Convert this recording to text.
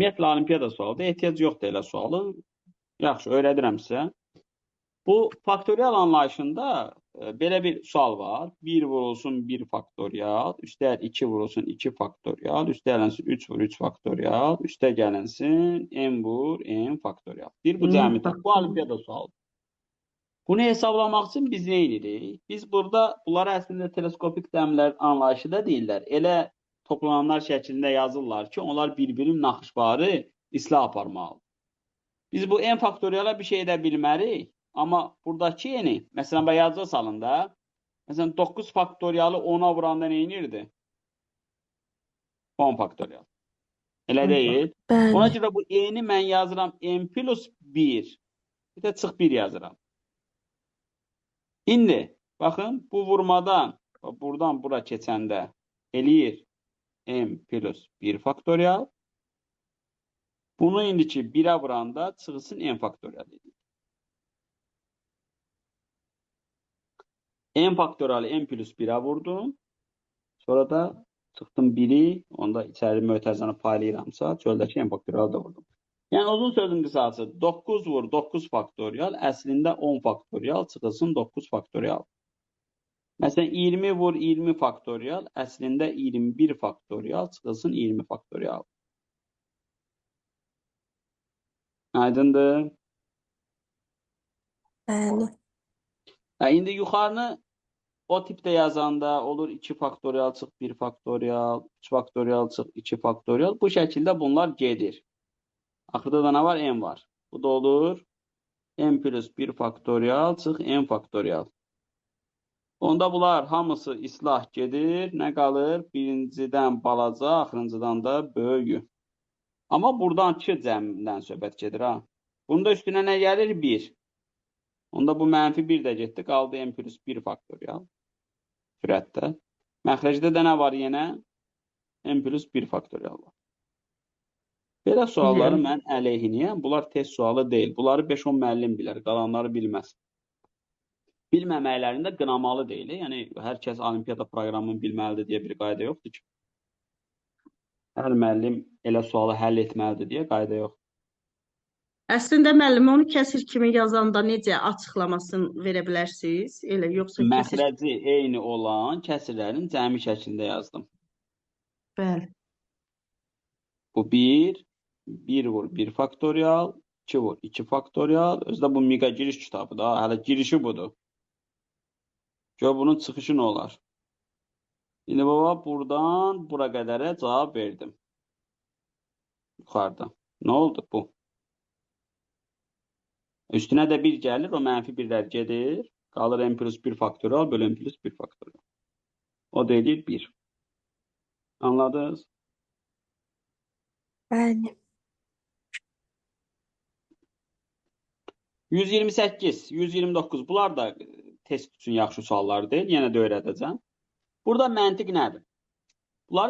Ümumiyyətlə olimpiada sualıdır. Ehtiyac yoxdur elə sualı. Yaxşı, öyrədirəm sizə. Bu faktorial anlayışında belə bir sual var. 1 vurulsun 1 faktorial, üstə 2 vurulsun 2 faktorial, üstə gəlinsin 3 vur 3 faktorial, üstə gəlinsin n vur n faktorial. Deyir bu cəmidir. Bu olimpiada sualıdır. Bunu hesaplamaq üçün biz nə edirik? Biz burada bunları əslində teleskopik dəmlər anlayışı da deyirlər. Elə toplananlar şəklində yazırlar ki, onlar bir-birinin naxışbarı islah aparmalıdır. Biz bu n faktoriala bir şey edə bilmərik. Amma buradakı n-i, məsələn, yazıca salın da. Məsələn, 9 faktorialı 10-a vuranda nə edirdi? 10 faktorial. Elə deyil. Bəli. Ona görə bu n-i mən yazıram n plus 1. Bir də çıx 1 yazıram. İndi, baxın, bu vurmadan, buradan bura keçəndə eləyir n plus 1 faktorial. Bunu indiki 1'ə vuranda çıxsın n faktorial edir. N faktorialı n plus 1'ə vurdum. Sonra da çıxdım 1'i, onda içəri mötərizəni paylayıramsa, çöldəki n faktorialı da vurdum. Yəni uzun sözün qısası 9 vur 9 faktorial, əslində 10 faktorial çıxılsın 9 faktorial. Məsələn 20 vur 20 faktorial, əslində 21 faktorial çıxılsın 20 faktorial. Aydındır? Bəli. İndi yuxarını o tipdə yazanda olur 2 faktorial çıx 1 faktorial, 3 faktorial çıx 2 faktorial. Bu şəkildə bunlar gedir. Axırda da nə var? N var. Bu da olur n plus 1 faktorial çıx n faktorial. Onda bunlar hamısı islah gedir. Nə qalır? Birincidən balaca, axırıncıdan da böyüyü. Amma buradan 2 cəmdən söhbət gedir ha. Bunun da üstünə nə gəlir? 1. Onda bu mənfi 1 də getdi. Qaldı n plus 1 faktorial. Sürətdə. Məxrəcdə də nə var yenə? n plus 1 faktorial var. Belə sualları mən əleyhiniyəm. Bunlar test sualı deyil. Bunları 5-10 müəllim bilər. Qalanları bilməz. Bilməməklərində qınamalı deyil. Yəni, hər kəs olimpiada proqramını bilməlidir deyə bir qayda yoxdur ki. Hər müəllim elə sualı həll etməlidir deyə qayda yoxdur. Əslində müəllim onu kəsir kimi yazanda necə açıqlamasını verə bilərsiniz? Elə yoxsa kəsir. Məxrəci eyni olan kəsirlərin cəmi şəklində yazdım. Bəli. Bu 1, 1 vur 1 faktorial, 2 vur 2 faktorial. Özdə bu miqa giriş kitabı da. Hələ girişi budur. Gör bunun çıxışı nə olar? İndi baba buradan bura qədərə cavab verdim. Yuxarıda. Nə oldu bu? Üstünə də 1 gəlir, o mənfi 1'lər gedir. Qalır n plus 1 faktorial bölü n plus 1 faktorial. O da edir 1. Anladınız? Bəli. 128, 129. Bunlar da test üçün yaxşı suallar deyil. Yenə də öyrədəcəm. Burada məntiq nədir?